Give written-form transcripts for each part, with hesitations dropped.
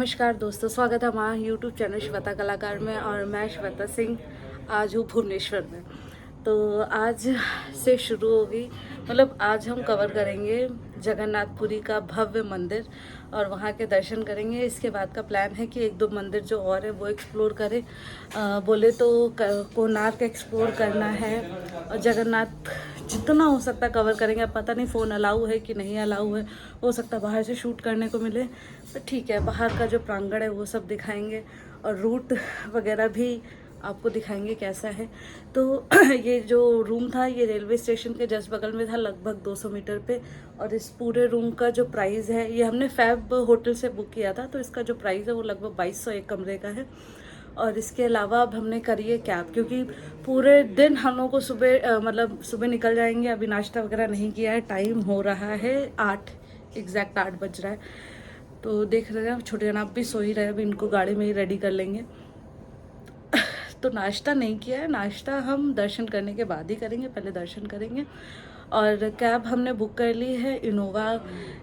नमस्कार दोस्तों, स्वागत है हमारा यूट्यूब चैनल श्वेता कलाकार में। और मैं श्वेता सिंह आज हूँ भुवनेश्वर में। तो आज से शुरू होगी, मतलब आज हम कवर करेंगे जगन्नाथपुरी का भव्य मंदिर और वहाँ के दर्शन करेंगे। इसके बाद का प्लान है कि एक दो मंदिर जो और है वो एक्सप्लोर करें। बोले तो कोणार्क एक्सप्लोर करना है और जगन्नाथ जितना हो सकता है कवर करेंगे। अब पता नहीं फ़ोन अलाउ है कि नहीं अलाउ है, हो सकता है बाहर से शूट करने को मिले, तो ठीक है, बाहर का जो प्रांगण है वो सब दिखाएंगे और रूट वगैरह भी आपको दिखाएंगे कैसा है। तो ये जो रूम था ये रेलवे स्टेशन के जस्ट बगल में था, लगभग 200 मीटर पे। और इस पूरे रूम का जो प्राइस है, ये हमने फैब होटल से बुक किया था, तो इसका जो प्राइस है वो लगभग 2200 एक कमरे का है। और इसके अलावा अब हमने करी है कैब, क्योंकि पूरे दिन हम लोगों को सुबह सुबह निकल जाएंगे। अभी नाश्ता वगैरह नहीं किया है, टाइम हो रहा है 8, एग्जैक्ट 8 बज रहा है। तो देख रहे हैं छोटे जनाब भी सो ही रहे, अभी इनको गाड़ी में ही रेडी कर लेंगे। तो नाश्ता नहीं किया है, नाश्ता हम दर्शन करने के बाद ही करेंगे, पहले दर्शन करेंगे। और कैब हमने बुक कर ली है इनोवा।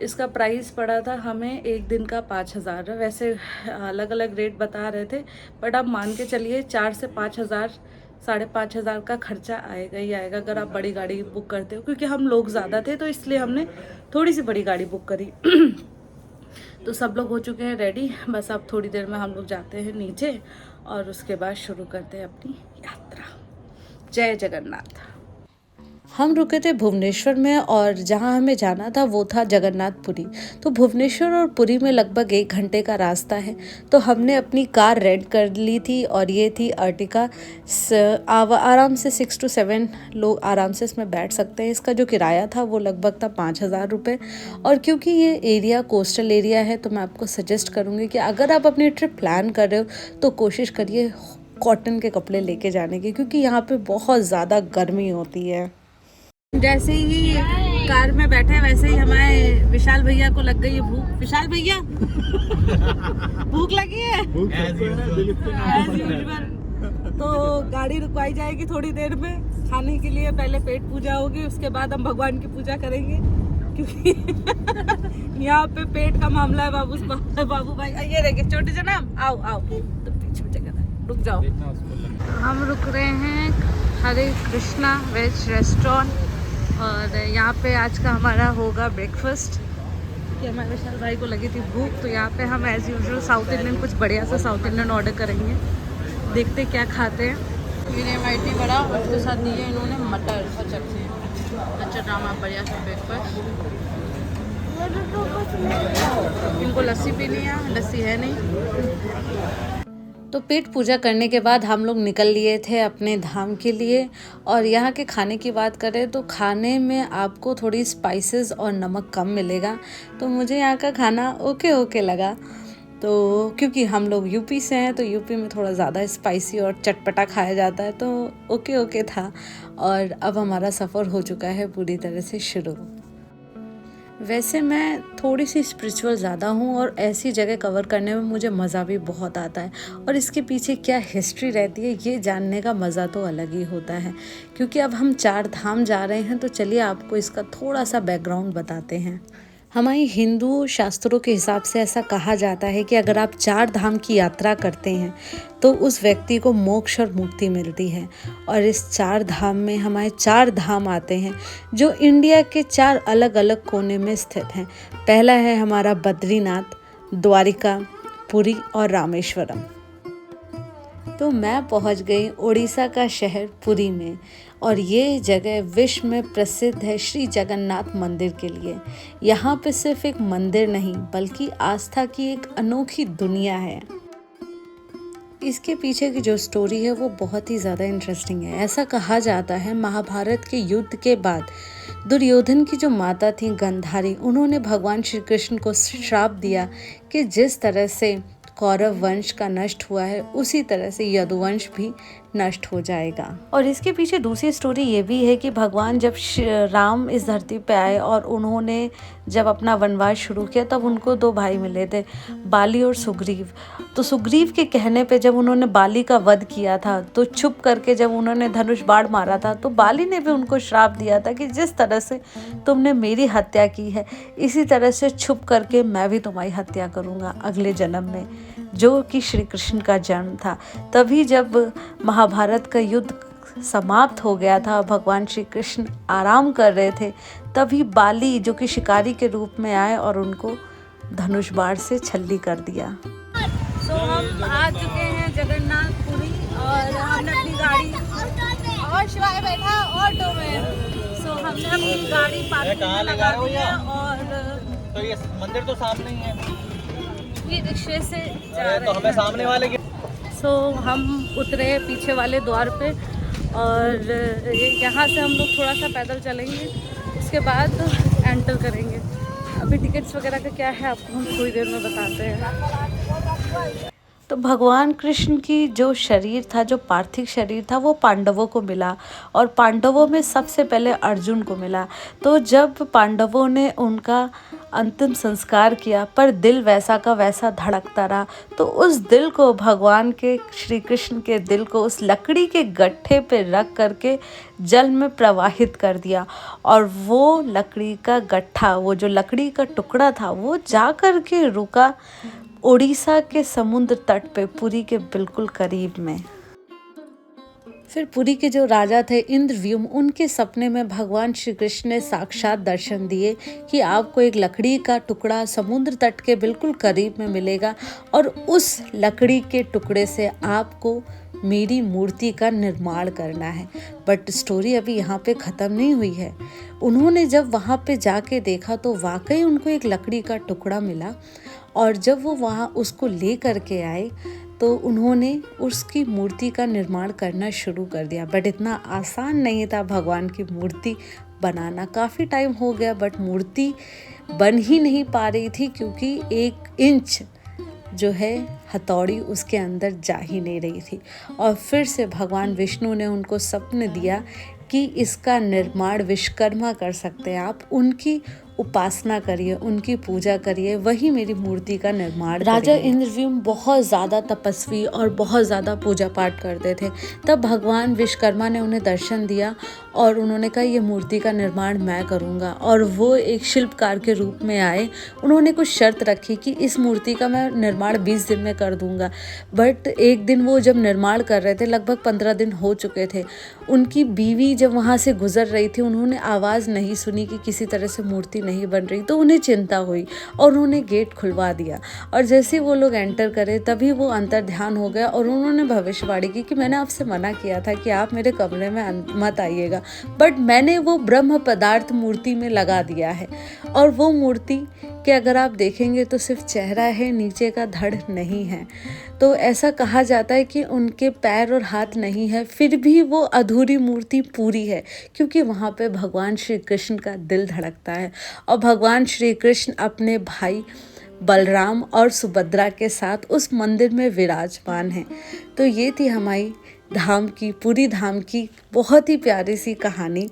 इसका प्राइस पड़ा था हमें एक दिन का 5000। वैसे अलग अलग रेट बता रहे थे, बट आप मान के चलिए 4 से 5000, 5500 का खर्चा आएगा ही आएगा अगर आप बड़ी गाड़ी बुक करते हो। क्योंकि हम लोग ज़्यादा थे तो इसलिए हमने थोड़ी सी बड़ी गाड़ी बुक करी। तो सब लोग हो चुके हैं रेडी, बस अब थोड़ी देर में हम लोग जाते हैं नीचे और उसके बाद शुरू करते हैं अपनी यात्रा। जय जगन्नाथ। हम रुके थे भुवनेश्वर में और जहाँ हमें जाना था वो था जगन्नाथपुरी। तो भुवनेश्वर और पुरी में लगभग 1 घंटे का रास्ता है। तो हमने अपनी कार रेंट कर ली थी और ये थी अर्टिका। आराम से 6 to 7 लोग आराम से इसमें बैठ सकते हैं। इसका जो किराया था वो लगभग था 5000 रुपये। और क्योंकि ये एरिया कोस्टल एरिया है तो मैं आपको सजेस्ट करूँगी कि अगर आप अपनी ट्रिप प्लान कर रहे हो तो कोशिश करिए कॉटन के कपड़े लेके जाने की, क्योंकि यहाँ पे बहुत ज़्यादा गर्मी होती है। जैसे ही कार में बैठे वैसे ही हमारे विशाल भैया को लग गई है भूख। विशाल भैया भूख लगी है as usual। तो गाड़ी रुकवाई जाएगी थोड़ी देर में खाने के लिए। पहले पेट पूजा होगी, उसके बाद हम भगवान की पूजा करेंगे, क्योंकि यहाँ पे पेट का मामला है। बाबू भाई ये देखिए, छोटे जनाब आओ आओ, तो पीछे जगह रुक जाओ। हम रुक रहे हैं हरे कृष्णा वेज रेस्टोरेंट और यहाँ पे आज का हमारा होगा ब्रेकफास्ट, कि हमारे विशाल भाई को लगी थी भूख। तो यहाँ पे हम एज यूजुअल साउथ इंडियन, कुछ बढ़िया सा साउथ इंडियन ऑर्डर करेंगे, देखते क्या खाते हैं। मैंने वाइटी बड़ा और उसके साथ दिए इन्होंने मटर और चटनी। अच्छा ड्रामा, बढ़िया सा ब्रेकफास्ट। इनको लस्सी पीनी है, लस्सी है नहीं। तो पेट पूजा करने के बाद हम लोग निकल लिए थे अपने धाम के लिए। और यहाँ के खाने की बात करें तो खाने में आपको थोड़ी स्पाइसेस और नमक कम मिलेगा। तो मुझे यहाँ का खाना ओके लगा। तो क्योंकि हम लोग यूपी से हैं तो यूपी में थोड़ा ज़्यादा स्पाइसी और चटपटा खाया जाता है, तो ओके था। और अब हमारा सफ़र हो चुका है पूरी तरह से शुरू। वैसे मैं थोड़ी सी स्पिरिचुअल ज़्यादा हूँ और ऐसी जगह कवर करने में मुझे मज़ा भी बहुत आता है। और इसके पीछे क्या हिस्ट्री रहती है ये जानने का मज़ा तो अलग ही होता है। क्योंकि अब हम 4 धाम जा रहे हैं तो चलिए आपको इसका थोड़ा सा बैकग्राउंड बताते हैं। हमारी हिंदू शास्त्रों के हिसाब से ऐसा कहा जाता है कि अगर आप 4 धाम की यात्रा करते हैं तो उस व्यक्ति को मोक्ष और मुक्ति मिलती है। और इस 4 धाम में हमारे 4 धाम आते हैं जो इंडिया के 4 अलग अलग कोने में स्थित हैं। पहला है हमारा बद्रीनाथ, द्वारिका, पुरी और रामेश्वरम। तो मैं पहुंच गई उड़ीसा का शहर पुरी में और ये जगह विश्व में प्रसिद्ध है श्री जगन्नाथ मंदिर के लिए। यहाँ पे सिर्फ एक मंदिर नहीं बल्कि आस्था की एक अनोखी दुनिया है। इसके पीछे की जो स्टोरी है वो बहुत ही ज़्यादा इंटरेस्टिंग है। ऐसा कहा जाता है महाभारत के युद्ध के बाद दुर्योधन की जो माता थी गांधारी, उन्होंने भगवान श्री कृष्ण को श्राप दिया कि जिस तरह से कौरव वंश का नष्ट हुआ है उसी तरह से यदुवंश भी नष्ट हो जाएगा। और इसके पीछे दूसरी स्टोरी ये भी है कि भगवान जब राम इस धरती पे आए और उन्होंने जब अपना वनवास शुरू किया तब उनको 2 भाई मिले थे, बाली और सुग्रीव। तो सुग्रीव के कहने पे जब उन्होंने बाली का वध किया था तो छुप करके जब उन्होंने धनुष बाण मारा था तो बाली ने भी उनको श्राप दिया था कि जिस तरह से तुमने मेरी हत्या की है इसी तरह से छुप करके मैं भी तुम्हारी हत्या करूँगा अगले जन्म में, जो कि श्री कृष्ण का जन्म था। तभी जब महाभारत का युद्ध समाप्त हो गया था, भगवान श्री कृष्ण आराम कर रहे थे, तभी बाली जो कि शिकारी के रूप में आए और उनको धनुष बाण से छल्ली कर दिया। हम आ चुके हैं जगन्नाथपुरी और हमने अपनी गाड़ी और शिवाय बैठा ऑटो में। हमने अपनी गाड़ी पार्किंग में लगा दी है और तो ये मंदिर तो सामने ही है, ये रिक्शे से जा रहे तो हमें सामने वाले के हम उतरे पीछे वाले द्वार पे और यहाँ से हम लोग थोड़ा सा पैदल चलेंगे, उसके बाद एंटर करेंगे। अभी टिकट्स वगैरह का क्या है आपको हम थोड़ी देर में बताते हैं। तो भगवान कृष्ण की जो शरीर था, जो पार्थिव शरीर था, वो पांडवों को मिला और पांडवों में सबसे पहले अर्जुन को मिला। तो जब पांडवों ने उनका अंतिम संस्कार किया पर दिल वैसा का वैसा धड़कता रहा, तो उस दिल को भगवान के श्री कृष्ण के दिल को उस लकड़ी के गट्ठे पे रख करके जल में प्रवाहित कर दिया और वो लकड़ी का गट्ठा, वो जो लकड़ी का टुकड़ा था, वो जा कर के रुका उड़ीसा के समुद्र तट पे, पुरी के बिल्कुल करीब में। फिर पुरी के जो राजा थे इंद्रव्युम, उनके सपने में भगवान श्री कृष्ण ने साक्षात दर्शन दिए कि आपको एक लकड़ी का टुकड़ा समुद्र तट के बिल्कुल करीब में मिलेगा और उस लकड़ी के टुकड़े से आपको मेरी मूर्ति का निर्माण करना है। बट स्टोरी अभी यहाँ पे ख़त्म नहीं हुई है। उन्होंने जब वहाँ पे जाके देखा तो वाकई उनको एक लकड़ी का टुकड़ा मिला और जब वो वहाँ उसको ले करके आए तो उन्होंने उसकी मूर्ति का निर्माण करना शुरू कर दिया। बट इतना आसान नहीं था भगवान की मूर्ति बनाना, काफ़ी टाइम हो गया बट मूर्ति बन ही नहीं पा रही थी क्योंकि 1 इंच जो है हथौड़ी उसके अंदर जा ही नहीं रही थी। और फिर से भगवान विष्णु ने उनको सपने दिया कि इसका निर्माण विश्वकर्मा कर सकते हैं, आप उनकी उपासना करिए, उनकी पूजा करिए, वही मेरी मूर्ति का निर्माण। राजा इंद्रव्युम बहुत ज़्यादा तपस्वी और बहुत ज़्यादा पूजा पाठ करते थे। तब भगवान विश्वकर्मा ने उन्हें दर्शन दिया और उन्होंने कहा ये मूर्ति का निर्माण मैं करूँगा। और वो एक शिल्पकार के रूप में आए। उन्होंने कुछ शर्त रखी कि इस मूर्ति का मैं निर्माण 20 दिन में कर दूँगा। बट एक दिन वो जब निर्माण कर रहे थे, लगभग 15 दिन हो चुके थे, उनकी बीवी जब वहाँ से गुजर रही थी, उन्होंने आवाज़ नहीं सुनी कि किसी तरह से मूर्ति नहीं बन रही, तो उन्हें चिंता हुई और उन्होंने गेट खुलवा दिया। और जैसे वो लोग एंटर करे तभी वो अंतर ध्यान हो गया और उन्होंने भविष्यवाणी की कि मैंने आपसे मना किया था कि आप मेरे कमरे में मत आइएगा, बट मैंने वो ब्रह्म पदार्थ मूर्ति में लगा दिया है। और वो मूर्ति कि अगर आप देखेंगे तो सिर्फ चेहरा है, नीचे का धड़ नहीं है। तो ऐसा कहा जाता है कि उनके पैर और हाथ नहीं है, फिर भी वो अधूरी मूर्ति पूरी है क्योंकि वहाँ पे भगवान श्री कृष्ण का दिल धड़कता है और भगवान श्री कृष्ण अपने भाई बलराम और सुभद्रा के साथ उस मंदिर में विराजमान हैं। तो ये थी हमारी धाम की, पूरी धाम की बहुत ही प्यारी सी कहानी।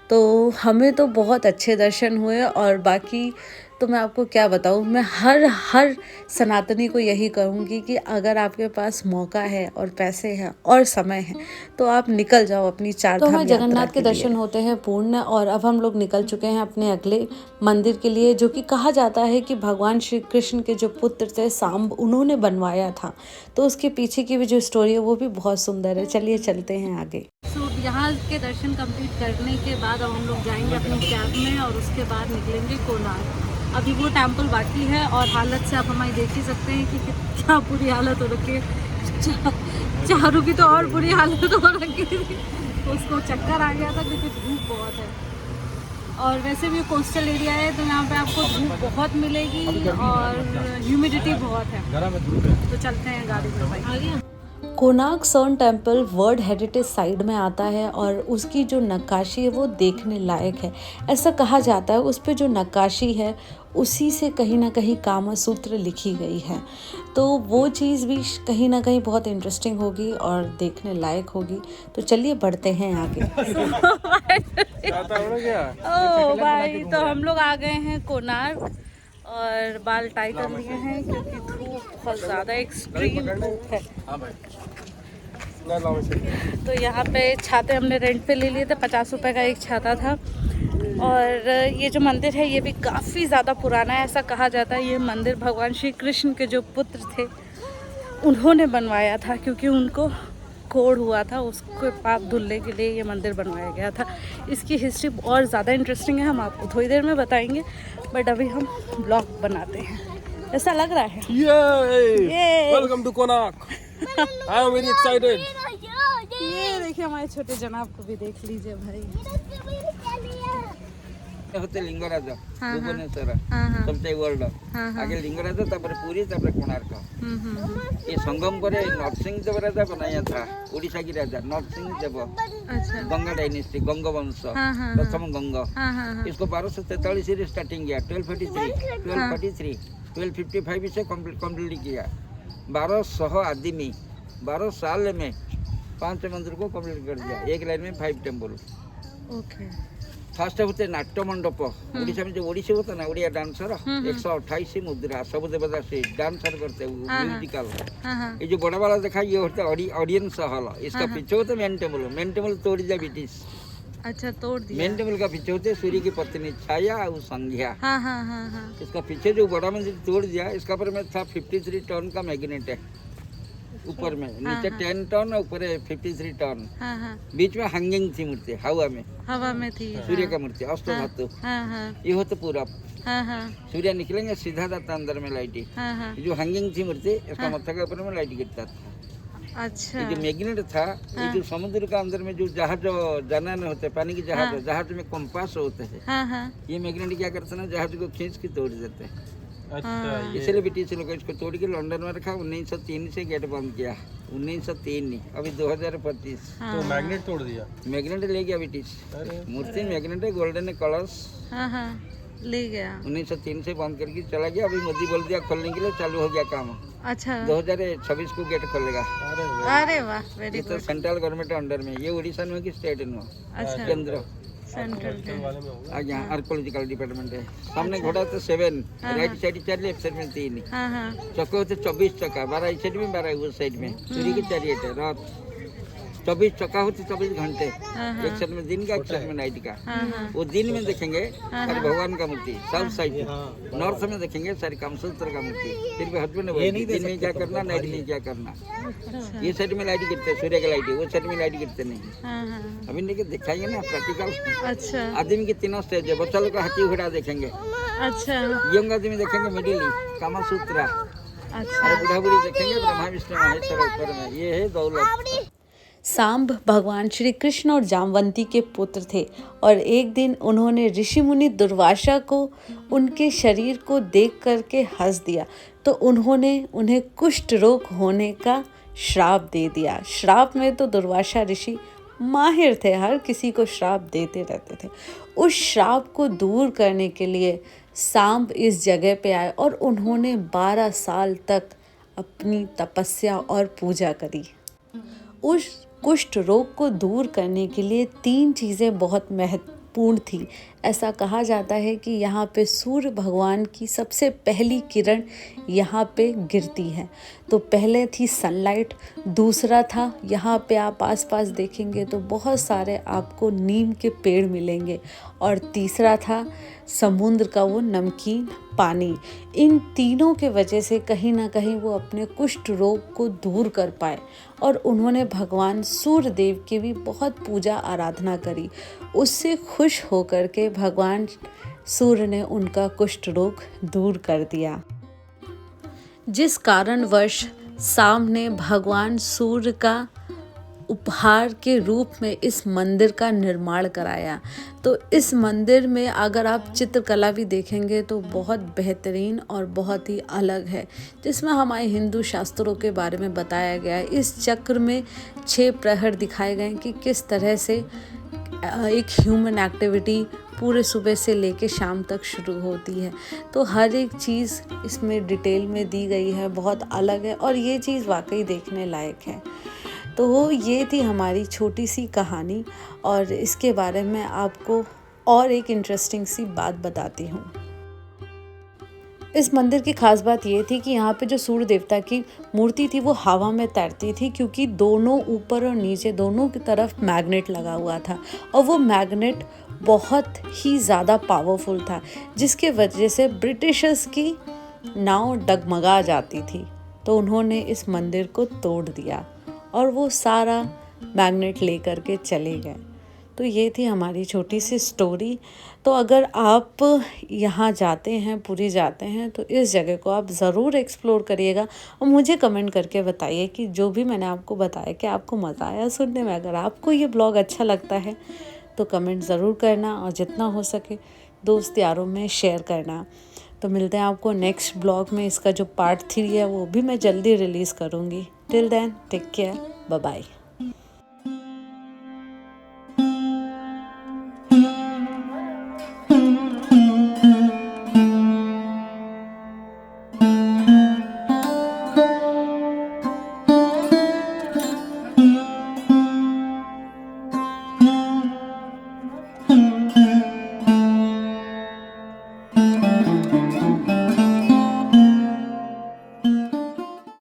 तो हमें तो बहुत अच्छे दर्शन हुए और बाकी तो मैं आपको क्या बताऊँ, मैं हर सनातनी को यही कहूँगी कि अगर आपके पास मौका है और पैसे हैं और समय है तो आप निकल जाओ अपनी 4 धाम यात्रा। तो जगन्नाथ के दर्शन होते हैं पूर्ण और अब हम लोग निकल चुके हैं अपने अगले मंदिर के लिए, जो कि कहा जाता है कि भगवान श्री कृष्ण के जो पुत्र थे सांब, उन्होंने बनवाया था। तो उसके पीछे की भी जो स्टोरी है वो भी बहुत सुंदर है। चलिए चलते हैं आगे। यहाँ के दर्शन कंप्लीट करने के बाद अब हम लोग जाएंगे अपनी कैब में और उसके बाद निकलेंगे कोणार्क। अभी वो टेम्पल बाकी है और हालत से आप हमारी देख ही सकते हैं कि क्या बुरी हालत हो रखी है। चारू की तो और बुरी हालत हो रखी थी, उसको चक्कर आ गया था क्योंकि धूप बहुत है। और वैसे भी कोस्टल एरिया है तो यहाँ पे आपको धूप बहुत मिलेगी और ह्यूमिडिटी बहुत है। तो चलते हैं गाड़ी में भाई। आ गया। Konark sun temple world heritage site में आता है और उसकी जो नक्काशी है वो देखने लायक है। ऐसा कहा जाता है उस पे जो नक्काशी है उसी से कहीं ना कहीं कामा सूत्र लिखी गई है, तो वो चीज़ भी कहीं ना कहीं बहुत इंटरेस्टिंग होगी और देखने लायक होगी। तो चलिए बढ़ते हैं आगे। ओह भाई, तो हम लोग आ गए हैं कोणार्क और बाल टाई कर लिए हैं क्योंकि धूप बहुत ज़्यादा एक्सट्रीम धूप है। तो यहाँ पे छाते हमने रेंट पे ले लिए थे, 50 रुपए का एक छाता था। और ये जो मंदिर है ये भी काफ़ी ज़्यादा पुराना है। ऐसा कहा जाता है ये मंदिर भगवान श्री कृष्ण के जो पुत्र थे उन्होंने बनवाया था, क्योंकि उनको कोढ़ हुआ था, उसको पाप धुलने के लिए ये मंदिर बनवाया गया था। इसकी हिस्ट्री और ज़्यादा इंटरेस्टिंग है, हम आपको थोड़ी देर में बताएंगे, बट अभी हम ब्लॉग बनाते हैं। ऐसा लग रहा है। Welcome to Konark. I am very excited. ये देखिए हमारे छोटे जनाब को भी देख लीजिए भाई। होते लिंगराज भुवनेश्वर सबसे वर्ल्ड आगे लिंगराज पुरी कोणार्क ये संगम करे नरसिंह देव राजा बनाया था, उड़ीसा की राजा नरसिंह देव। गंगा डायनेस्टी, गंगा वंश, प्रथम गंगा। इसको 1243 से स्टार्टिंग किया, 1255 से कम्प्लीट किया। 1200 आदि में 12 साल में 5 मंदिर को कम्प्लीट कर दिया, एक लाइन में 5 टेम्पल। फर्स्ट होते नाट्य मंडप, उड़ीसा में जो ओडिसी होता है ना, उड़िया डांसर 128 मुद्रा, सब देवता से डांसर करते म्यूजिकल। ये जो बड़ा वाला देखा ये होता है ऑडियंस हॉल, इसका पीछे होता मेन टेम्पल। मेन टेम्पल तोड़ दिया ब्रिटिश। अच्छा, तोड़ दिया। मेन टेम्पल का पीछे होते सूर्य की पत्नी छाया और संध्या। इसका पीछे जो बड़ा मंदिर तोड़ दिया, इसका पर में था 53 टन का मैग्नेट है ऊपर में, नीचे 10 टन और ऊपर 53 टन। बीच में हैंगिंग थी मूर्ति, हवा में थी सूर्य का मूर्ति, अष्ट धातु। ये होता पूरा सूर्य निकलेंगे सीधा जाता अंदर में लाइट। जो हैंगिंग थी मूर्ति, इसका मत्था के ऊपर में लाइट गिरता था। अच्छा, ये जो मैग्नेट था, ये जो समुद्र का अंदर में जो जहाज जाना नहीं होते, पानी की जहाज, जहाज में कंपास होते हैं, ये मैग्नेट क्या करते हैं, जहाज को खींच के तोड़ देते हैं। इसलिए ब्रिटिश लोग इसको तोड़ के लंदन में रखा। 1903 से गेट बंद किया, 1903, अभी 2025। तो मैग्नेट तोड़ दिया, मैग्नेट ले गया ब्रिटिश। मूर्ति मैग्नेट है, गोल्डन कलश ले गया। 1903 से बंद करके चला गया। अभी मोदी बोल दिया खोलने के लिए, चालू हो गया काम। अच्छा, 2026 को गेट खोलेगा। अरे वाह, वेरी गुड। तो सेंट्रल गवर्नमेंट अंडर में, ये उड़ीसा में कि स्टेट में, अच्छा, केंद्र आर्कोलॉजिकल डिपार्टमेंट है। सामने घोड़ा तो 7, राइट साइड 4, लेफ्ट साइड में 3। चक्का होते 24 चक्का, 12 इस साइड में 12 उस साइड में। सूर्य की चैरियट है, रात 24 चक्का होते 24 घंटे, एक साइड में दिन का, एक साइड में नाइट का। वो दिन में देखेंगे सारे भगवान का मूर्ति, साउथ साइड में। नॉर्थ में देखेंगे सारे कामसूत्र का मूर्ति। फिर भी हस्बैंड दिन में क्या करना, नाइट में क्या करना। ये साइड में लाइट गिरते हैं, सूर्य का लाइट, वो साइड में लाइट गिरते नहीं। अभी देखिए दिखाएंगे ना प्रैक्टिकल। अच्छा, आदमी के 3 स्टेज है। बच्चा लोग का हाथी घोड़ा देखेंगे। अच्छा, यंग आदमी देखेंगे मिडिल कामसूत्र। अच्छा, बूढ़ा बूढ़ी देखेंगे ब्रह्मा विष्णु महेश्वर ऊपर में। ये है दौलत। सांब भगवान श्री कृष्ण और जामवंती के पुत्र थे और एक दिन उन्होंने ऋषि मुनि दुर्वासा को उनके शरीर को देख करके हंस दिया, तो उन्होंने उन्हें कुष्ठ रोग होने का श्राप दे दिया। श्राप में तो दुर्वासा ऋषि माहिर थे, हर किसी को श्राप देते रहते थे। उस श्राप को दूर करने के लिए सांब इस जगह पे आए और उन्होंने 12 साल तक अपनी तपस्या और पूजा करी। उस कुष्ठ रोग को दूर करने के लिए 3 चीज़ें बहुत महत्वपूर्ण थी। ऐसा कहा जाता है कि यहाँ पे सूर्य भगवान की सबसे पहली किरण यहाँ पे गिरती है। तो पहले थी सनलाइट, दूसरा था यहाँ पे आप आसपास देखेंगे तो बहुत सारे आपको नीम के पेड़ मिलेंगे, और तीसरा था समुद्र का वो नमकीन पानी। इन तीनों के वजह से कहीं ना कहीं वो अपने कुष्ठ रोग को दूर कर पाए और उन्होंने भगवान सूर्य देव की भी बहुत पूजा आराधना करी। उससे खुश होकर के भगवान सूर्य ने उनका कुष्ठ रोग दूर कर दिया, जिस कारणवश सांब ने भगवान सूर्य का उपहार के रूप में इस मंदिर का निर्माण कराया। तो इस मंदिर में अगर आप चित्रकला भी देखेंगे तो बहुत बेहतरीन और बहुत ही अलग है, जिसमें हमारे हिंदू शास्त्रों के बारे में बताया गया है। इस चक्र में 6 प्रहर दिखाए गए कि किस तरह से एक ह्यूमन एक्टिविटी पूरे सुबह से लेके शाम तक शुरू होती है। तो हर एक चीज़ इसमें डिटेल में दी गई है, बहुत अलग है और ये चीज़ वाकई देखने लायक है। तो ये थी हमारी छोटी सी कहानी और इसके बारे में आपको और एक इंटरेस्टिंग सी बात बताती हूँ। इस मंदिर की खास बात ये थी कि यहाँ पे जो सूर्य देवता की मूर्ति थी वो हवा में तैरती थी, क्योंकि दोनों ऊपर और नीचे दोनों की तरफ मैग्नेट लगा हुआ था और वो मैग्नेट बहुत ही ज़्यादा पावरफुल था, जिसके वजह से ब्रिटिशर्स की नाव डगमगा जाती थी। तो उन्होंने इस मंदिर को तोड़ दिया और वो सारा मैग्नेट लेकर के चले गए। तो ये थी हमारी छोटी सी स्टोरी। तो अगर आप यहाँ जाते हैं, पुरी जाते हैं, तो इस जगह को आप ज़रूर एक्सप्लोर करिएगा और मुझे कमेंट करके बताइए कि जो भी मैंने आपको बताया कि आपको मज़ा आया सुनने में। अगर आपको ये ब्लॉग अच्छा लगता है तो कमेंट ज़रूर करना और जितना हो सके दोस्त यारों में शेयर करना। तो मिलते हैं आपको नेक्स्ट ब्लॉग में। इसका जो पार्ट 3 है वो भी मैं जल्दी रिलीज़ करूँगी। Till then take care, bye bye.